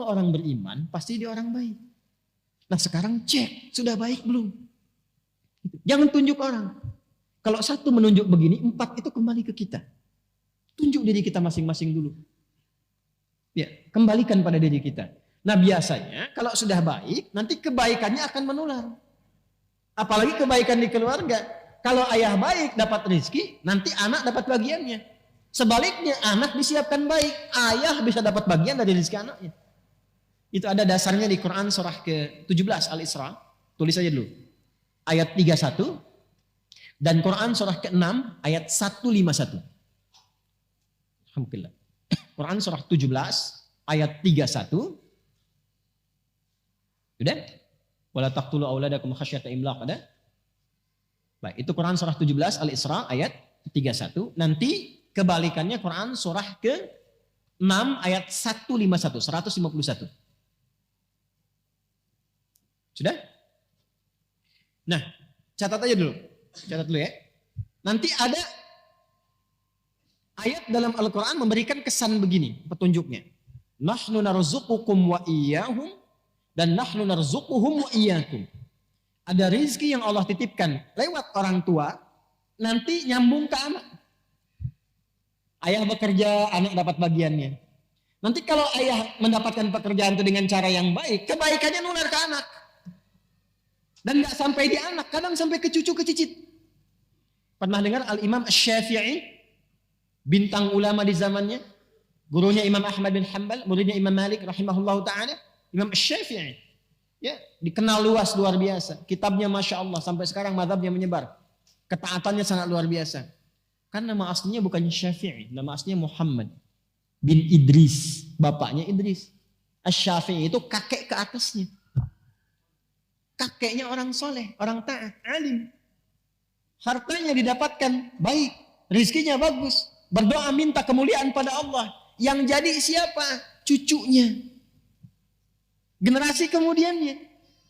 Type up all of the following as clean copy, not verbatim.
orang beriman, pasti dia orang baik. Nah sekarang cek, sudah baik belum? Jangan tunjuk orang. Kalau satu menunjuk begini, 4 itu kembali ke kita. Tunjuk diri kita masing-masing dulu. Ya, kembalikan pada diri kita. Nah biasanya kalau sudah baik, nanti kebaikannya akan menular. Apalagi kebaikan di keluarga. Kalau ayah baik dapat rezeki, nanti anak dapat bagiannya. Sebaliknya anak disiapkan baik, ayah bisa dapat bagian dari rezeki anaknya. Itu ada dasarnya di Quran surah ke-17 Al-Isra. Tulis saja dulu. Ayat 31 dan Quran surah ke-6 ayat 151. Alhamdulillah. Quran surah 17 ayat 31. Sudah? Wala taqtulu auladakum khasyata imlaq, ada? Baik, itu Quran surah 17 Al-Isra ayat 31. Nanti kebalikannya Quran surah ke-6 ayat 151. Sudah? Nah, catat aja dulu. Catat dulu ya. Nanti ada ayat dalam Al-Quran memberikan kesan begini, petunjuknya. Nahnu narzuqukum wa iyyahum dan nahnu narzuquhum wa iyyakum. Ada rezeki yang Allah titipkan lewat orang tua, nanti nyambung ke anak. Ayah bekerja, anak dapat bagiannya. Nanti kalau ayah mendapatkan pekerjaan itu dengan cara yang baik, kebaikannya nular ke anak. Dan gak sampai di anak, kadang sampai ke cucu, ke cicit. Pernah dengar Al-Imam Asy-Syafi'i, bintang ulama di zamannya, gurunya Imam Ahmad bin Hanbal, muridnya Imam Malik rahimahullahu ta'ala, Imam Asy-Syafi'i, ya, dikenal luas luar biasa. Kitabnya Masya Allah, sampai sekarang mazhabnya menyebar. Ketaatannya sangat luar biasa. Kan nama aslinya bukan Syafi'i, nama aslinya Muhammad bin Idris, bapaknya Idris. Asy-Syafi'i itu kakek ke atasnya. Kakeknya orang soleh, orang taat, alim. Hartanya didapatkan baik, rizkinya bagus. Berdoa minta kemuliaan pada Allah. Yang jadi siapa? Cucunya. Generasi kemudiannya.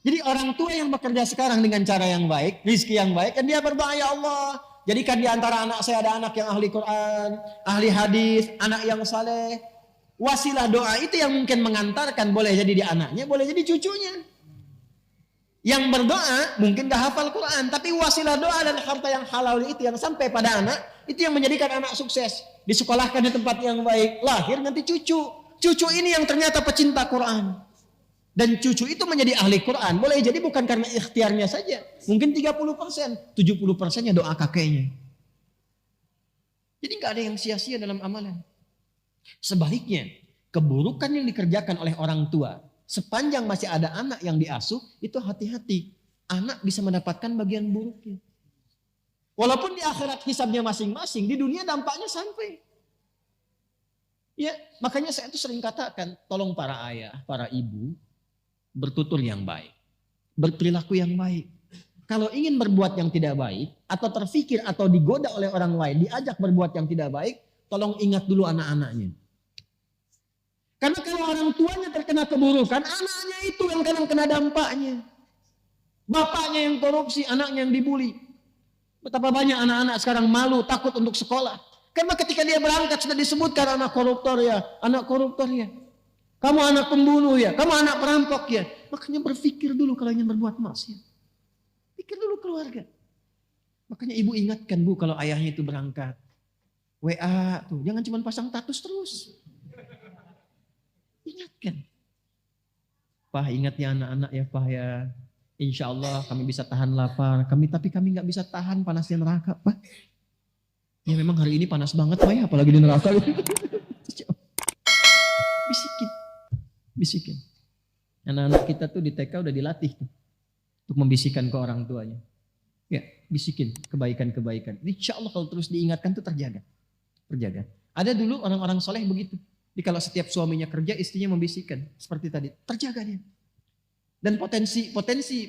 Jadi orang tua yang bekerja sekarang dengan cara yang baik, rizki yang baik, kan dia berdoa, ya Allah, jadikan di antara anak saya ada anak yang ahli Quran, ahli hadis, anak yang saleh. Wasilah doa itu yang mungkin mengantarkan, boleh jadi di anaknya, boleh jadi cucunya. Yang berdoa mungkin gak hafal Quran, tapi wasilah doa dan harta yang halal itu yang sampai pada anak, itu yang menjadikan anak sukses. Disekolahkan di tempat yang baik, lahir nanti cucu. Cucu ini yang ternyata pecinta Quran. Dan cucu itu menjadi ahli Quran. Boleh jadi bukan karena ikhtiarnya saja. Mungkin 30%, 70%-nya doa kakeknya. Jadi gak ada yang sia-sia dalam amalan. Sebaliknya, keburukan yang dikerjakan oleh orang tua, sepanjang masih ada anak yang diasuh, itu hati-hati. Anak bisa mendapatkan bagian buruknya. Walaupun di akhirat hisabnya masing-masing, di dunia dampaknya sampai. Ya, makanya saya itu sering katakan, tolong para ayah, para ibu, bertutur yang baik. Berperilaku yang baik. Kalau ingin berbuat yang tidak baik, atau terfikir atau digoda oleh orang lain, diajak berbuat yang tidak baik, tolong ingat dulu anak-anaknya. Karena kalau orang tuanya terkena keburukan, anaknya itu yang kadang kena dampaknya. Bapaknya yang korupsi, anaknya yang dibully. Betapa banyak anak-anak sekarang malu, takut untuk sekolah. Karena ketika dia berangkat sudah disebutkan anak koruptor ya, anak koruptor ya. Kamu anak pembunuh ya, kamu anak perampok ya. Makanya berpikir dulu kalau ingin berbuat maksiat. Pikir dulu keluarga. Makanya ibu ingatkan bu kalau ayahnya itu berangkat. WA tuh, jangan cuma pasang status terus. Ingatkan. Pak ingat ya anak-anak ya Pak ya. Insya Allah kami bisa tahan lapar. Tapi kami nggak bisa tahan panasnya neraka Pak. Ya memang hari ini panas banget Pak ya. Apalagi di neraka. Bisikin. Bisikin. Anak-anak kita tuh di TK udah dilatih tuh. Untuk membisikkan ke orang tuanya. Ya bisikin kebaikan-kebaikan. Insya Allah kalau terus diingatkan tuh terjaga. Terjaga. Ada dulu orang-orang soleh begitu. Jadi kalau setiap suaminya kerja, istrinya membisikkan. Seperti tadi, terjaga dia. Dan potensi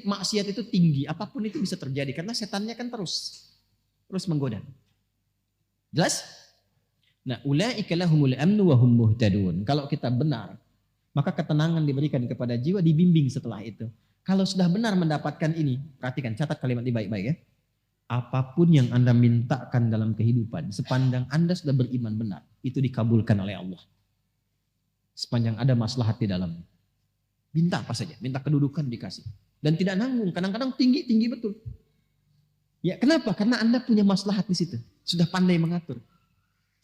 maksiat itu tinggi. Apapun itu bisa terjadi. Karena setannya kan terus menggoda. Jelas? Nah, ulaika lahumul amnu wa hum muhtadun. Kalau kita benar, maka ketenangan diberikan kepada jiwa, dibimbing setelah itu. Kalau sudah benar mendapatkan ini, perhatikan, catat kalimat ini baik-baik ya. Apapun yang Anda mintakan dalam kehidupan, sepandang Anda sudah beriman benar, itu dikabulkan oleh Allah. Sepanjang ada maslahat di dalamnya. Minta apa saja, minta kedudukan dikasih. Dan tidak nanggung, kadang-kadang tinggi betul. Ya kenapa? Karena Anda punya maslahat di situ. Sudah pandai mengatur.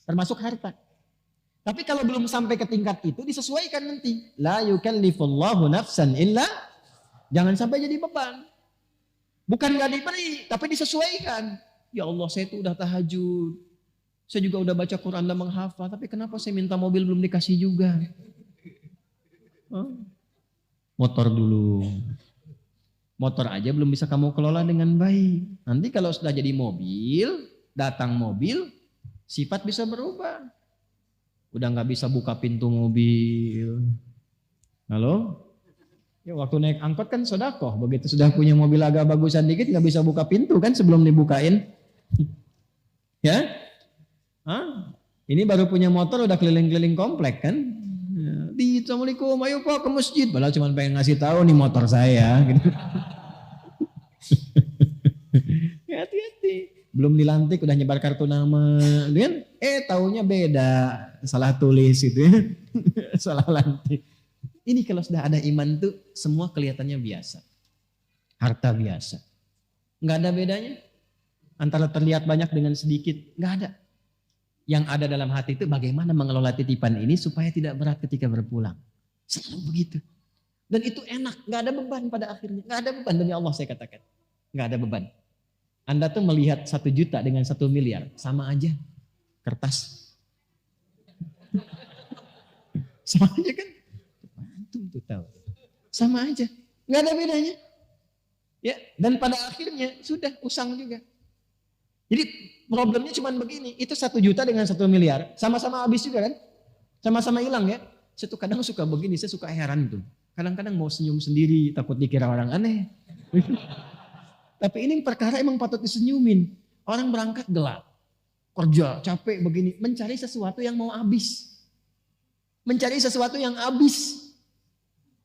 Termasuk harta. Tapi kalau belum sampai ke tingkat itu disesuaikan nanti. La yukallifullahu nafsan illa. Jangan sampai jadi beban. Bukan gak diberi, tapi disesuaikan. Ya Allah, saya itu udah tahajud. Saya juga udah baca Quran dan menghafal. Tapi kenapa saya minta mobil belum dikasih juga? Motor dulu. Motor aja belum bisa kamu kelola dengan baik. Nanti kalau sudah jadi mobil, datang mobil, sifat bisa berubah. Udah gak bisa buka pintu mobil. Halo? Ya waktu naik angkot kan sedekah. Begitu sudah punya mobil agak bagusan dikit gak bisa buka pintu kan sebelum dibukain. Ya? Ini baru punya motor udah keliling-keliling komplek kan? Assalamualaikum, ayo Pak ke masjid. Padahal cuma pengen ngasih tahu nih motor saya. Gitu. Hati-hati. Belum dilantik udah nyebar kartu nama. Lihat, taunya beda. Salah tulis gitu ya. Salah lantik. Ini kalau sudah ada iman tuh semua kelihatannya biasa. Harta biasa. Nggak ada bedanya. Antara terlihat banyak dengan sedikit. Nggak ada. Yang ada dalam hati itu bagaimana mengelola titipan ini supaya tidak berat ketika berpulang. Selalu begitu. Dan itu enak, nggak ada beban pada akhirnya. Nggak ada beban demi Allah saya katakan. Nggak ada beban. Anda tuh melihat 1 juta dengan 1 miliar. Sama aja. Kertas. Sama aja kan? Antum tuh tahu. Sama aja. Nggak ada bedanya. Ya, dan pada akhirnya sudah usang juga. Jadi problemnya cuma begini, itu 1 juta dengan 1 miliar, sama-sama habis juga kan? Sama-sama hilang ya. Saya tuh kadang suka begini, saya suka heran tuh. Kadang-kadang mau senyum sendiri, takut dikira orang aneh. Tapi ini perkara emang patut disenyumin. Orang berangkat gelap, kerja, capek begini, mencari sesuatu yang mau habis. Mencari sesuatu yang habis.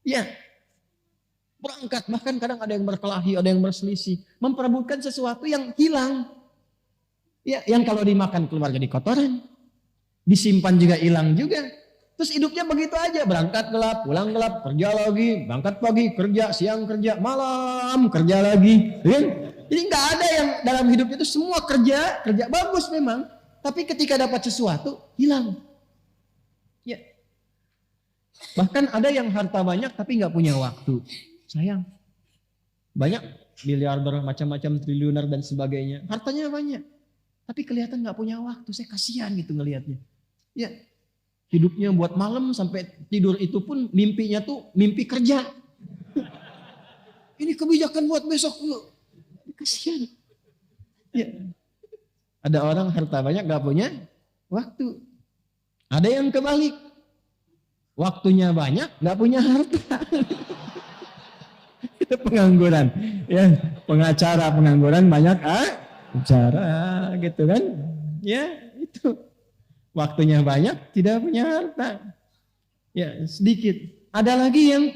Ya, berangkat, bahkan kadang ada yang berkelahi, ada yang berselisih. Memperebutkan sesuatu yang hilang. Ya, yang kalau dimakan keluar jadi kotoran, disimpan juga hilang juga. Terus hidupnya begitu aja, berangkat gelap, pulang gelap, kerja lagi, berangkat pagi, kerja, siang kerja, malam kerja lagi. Ya? Jadi nggak ada yang dalam hidupnya itu semua kerja bagus memang, tapi ketika dapat sesuatu hilang. Ya. Bahkan ada yang harta banyak tapi nggak punya waktu, sayang. Banyak miliarder, macam-macam triliuner dan sebagainya, hartanya banyak. Tapi kelihatan gak punya waktu, saya kasihan gitu ngelihatnya. Ya, hidupnya buat malam sampai tidur itu pun mimpinya tuh mimpi kerja. Ini kebijakan buat besok dulu. Kasihan. Ya. Ada orang harta banyak gak punya waktu. Ada yang kebalik. Waktunya banyak gak punya harta. Itu pengangguran. Ya, pengacara pengangguran banyak bicara gitu kan, ya itu waktunya banyak tidak punya harta, ya sedikit. Ada lagi yang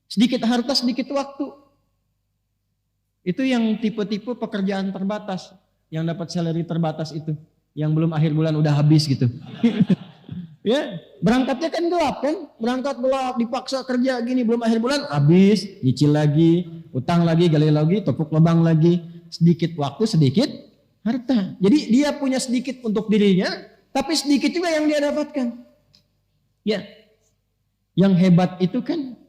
sedikit harta sedikit waktu, itu yang tipe-tipe pekerjaan terbatas, yang dapat salary terbatas itu, yang belum akhir bulan udah habis gitu. Ya berangkatnya kan gelap kan, berangkat gelap dipaksa kerja gini belum akhir bulan habis, nyicil lagi, utang lagi, gali lagi, tepuk lubang lagi. Sedikit waktu, sedikit harta. Jadi dia punya sedikit untuk dirinya, tapi sedikit juga yang dia dapatkan. Ya, yang hebat itu kan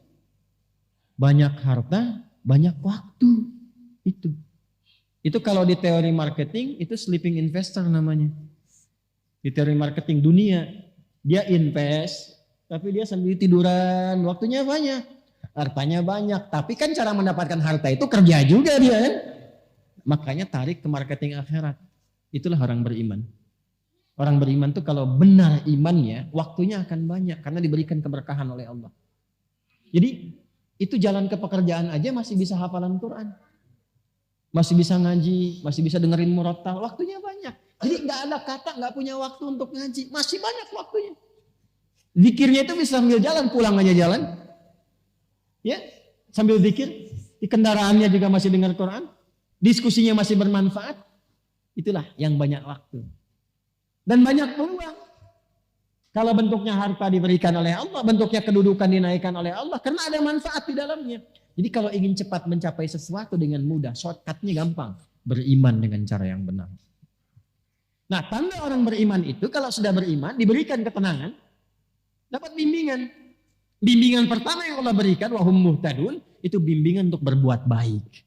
banyak harta, banyak waktu. Itu kalau di teori marketing itu sleeping investor namanya. Di teori marketing dunia, dia invest, tapi dia sambil tiduran, waktunya banyak, hartanya banyak. Tapi kan cara mendapatkan harta itu kerja juga dia kan. Makanya tarik ke marketing akhirat. Itulah orang beriman. Orang beriman tuh kalau benar imannya, waktunya akan banyak karena diberikan keberkahan oleh Allah. Jadi itu jalan ke pekerjaan aja masih bisa hafalan Quran. Masih bisa ngaji, masih bisa dengerin murattal, waktunya banyak. Jadi nggak ada kata nggak punya waktu untuk ngaji, masih banyak waktunya. Zikirnya itu bisa sambil jalan, pulang aja jalan. Ya, sambil zikir, di kendaraannya juga masih dengar Quran. Diskusinya masih bermanfaat, itulah yang banyak waktu. Dan banyak peluang. Kalau bentuknya harta diberikan oleh Allah, bentuknya kedudukan dinaikkan oleh Allah, karena ada manfaat di dalamnya. Jadi kalau ingin cepat mencapai sesuatu dengan mudah, shortcutnya gampang. Beriman dengan cara yang benar. Nah, tanda orang beriman itu kalau sudah beriman, diberikan ketenangan, dapat bimbingan. Bimbingan pertama yang Allah berikan, wahum muhtadun, itu bimbingan untuk berbuat baik.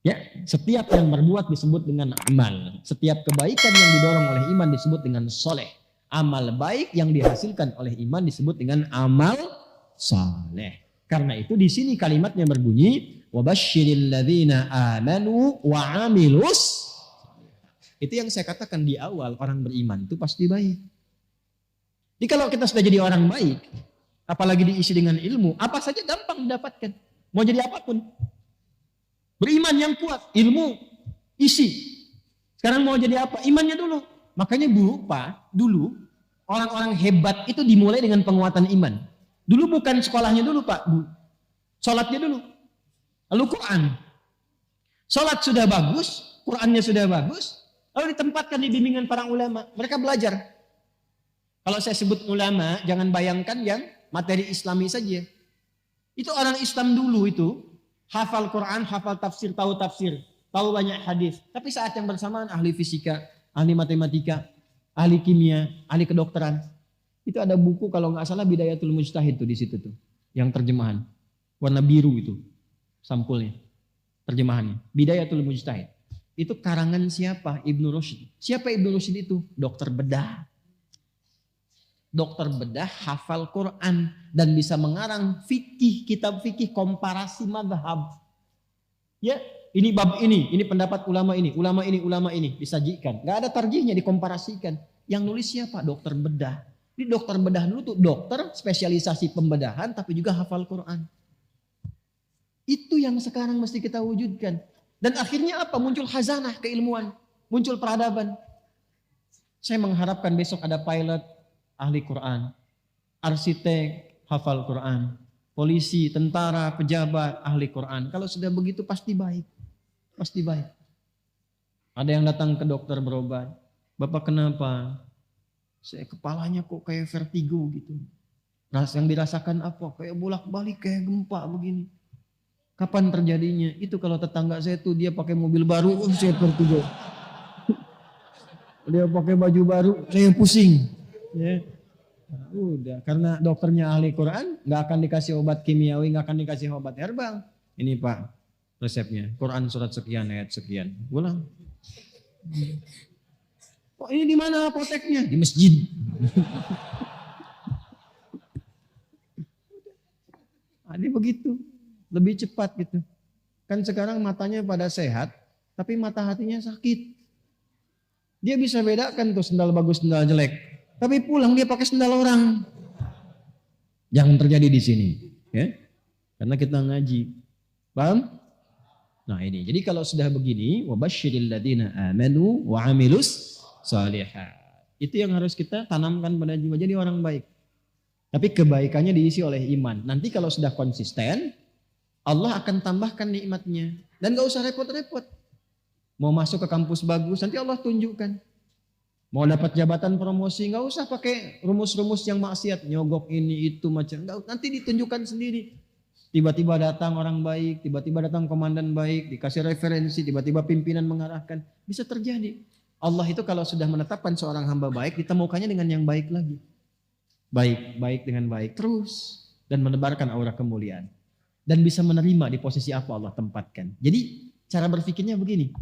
Ya, setiap yang berbuat disebut dengan amal. Setiap kebaikan yang didorong oleh iman disebut dengan soleh. Amal baik yang dihasilkan oleh iman disebut dengan amal saleh. Karena itu di sini kalimatnya berbunyi wabasyiril ladzina amanu wa amilus. Itu yang saya katakan di awal, orang beriman itu pasti baik. Jadi kalau kita sudah jadi orang baik, apalagi diisi dengan ilmu, apa saja gampang didapatkan. Mau jadi apapun. Beriman yang kuat, ilmu isi. Sekarang mau jadi apa? Imannya dulu. Makanya dulu orang-orang hebat itu dimulai dengan penguatan iman. Dulu bukan sekolahnya dulu Pak, sholatnya dulu. Lalu Quran. Sholat sudah bagus, Qurannya sudah bagus, lalu ditempatkan di bimbingan para ulama. Mereka belajar. Kalau saya sebut ulama, jangan bayangkan yang materi Islami saja. Itu orang Islam dulu itu, hafal Quran, hafal tafsir, tahu banyak hadis. Tapi saat yang bersamaan ahli fisika, ahli matematika, ahli kimia, ahli kedokteran. Itu ada buku kalau nggak salah Bidayatul Mujtahid tuh di situ tuh, yang terjemahan warna biru itu sampulnya, terjemahannya Bidayatul Mujtahid. Itu karangan siapa? Ibnu Rushd. Siapa Ibnu Rushd itu? Dokter bedah. Dokter bedah hafal Quran dan bisa mengarang fikih, kitab fikih komparasi mazhab. Ya, ini bab ini pendapat ulama ini disajikan. Gak ada tarjihnya, dikomparasikan. Yang nulis siapa? Dokter bedah. Ini dokter bedah dulu tuh dokter spesialisasi pembedahan tapi juga hafal Quran. Itu yang sekarang mesti kita wujudkan. Dan akhirnya apa? Muncul khazanah keilmuan, muncul peradaban. Saya mengharapkan besok ada pilot ahli Quran, arsitek hafal Quran, polisi, tentara, pejabat ahli Quran. Kalau sudah begitu pasti baik. Pasti baik. Ada yang datang ke dokter berobat. Bapak kenapa? Saya kepalanya kok kayak vertigo gitu. Yang dirasakan apa? Kayak bolak-balik, kayak gempa begini. Kapan terjadinya? Itu kalau tetangga saya tuh dia pakai mobil baru, saya vertigo. Dia pakai baju baru, saya pusing. Ya. Nah, udah, karena dokternya ahli Quran, nggak akan dikasih obat kimiawi, nggak akan dikasih obat herbal. Ini Pak resepnya, Quran surat sekian ayat sekian. Ulang. Oh ini di mana apoteknya? Di masjid. Ini begitu, lebih cepat gitu. Kan sekarang matanya pada sehat, tapi mata hatinya sakit. Dia bisa bedakan tuh sendal bagus, sendal jelek. Tapi pulang dia pakai sendal orang. Jangan terjadi di sini, ya. Karena kita ngaji. Paham? Nah ini, jadi kalau sudah begini, wabasyiril ladzina amanu wa amilus shalihat. Itu yang harus kita tanamkan pada jiwa, jadi orang baik. Tapi kebaikannya diisi oleh iman. Nanti kalau sudah konsisten, Allah akan tambahkan nikmatnya. Dan gak usah repot-repot. Mau masuk ke kampus bagus, nanti Allah tunjukkan. Mau dapat jabatan promosi, gak usah pakai rumus-rumus yang maksiat. Nyogok ini, itu, macam. Nanti ditunjukkan sendiri. Tiba-tiba datang orang baik, tiba-tiba datang komandan baik, dikasih referensi, tiba-tiba pimpinan mengarahkan. Bisa terjadi. Allah itu kalau sudah menetapkan seorang hamba baik, ditemukannya dengan yang baik lagi. Baik dengan baik terus. Dan menebarkan aura kemuliaan. Dan bisa menerima di posisi apa Allah tempatkan. Jadi cara berpikirnya begini.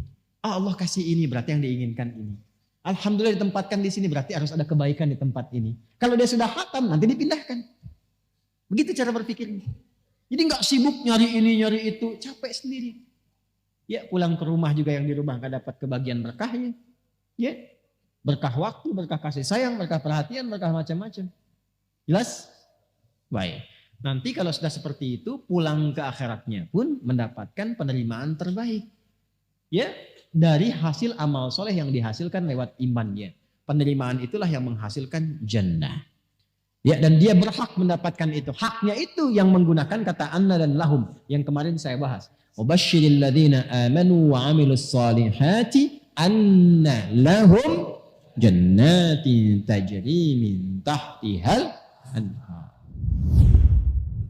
Allah kasih ini berarti yang diinginkan ini. Alhamdulillah ditempatkan di sini berarti harus ada kebaikan di tempat ini. Kalau dia sudah khatam nanti dipindahkan. Begitu cara berpikirnya. Jadi nggak sibuk nyari ini nyari itu, capek sendiri. Ya pulang ke rumah juga yang di rumah nggak dapat kebagian berkahnya. Ya berkah waktu, berkah kasih sayang, berkah perhatian, berkah macam-macam. Jelas? Baik. Nanti kalau sudah seperti itu pulang ke akhiratnya pun mendapatkan penerimaan terbaik. Ya dari hasil amal soleh yang dihasilkan lewat imannya. Penerimaan itulah yang menghasilkan jannah. Ya dan dia berhak mendapatkan itu. Haknya itu yang menggunakan kata anna dan lahum yang kemarin saya bahas. Wabasyiril ladzina amanu wa amilus salihati anna lahum jannatin tajri min tahtihal anhar.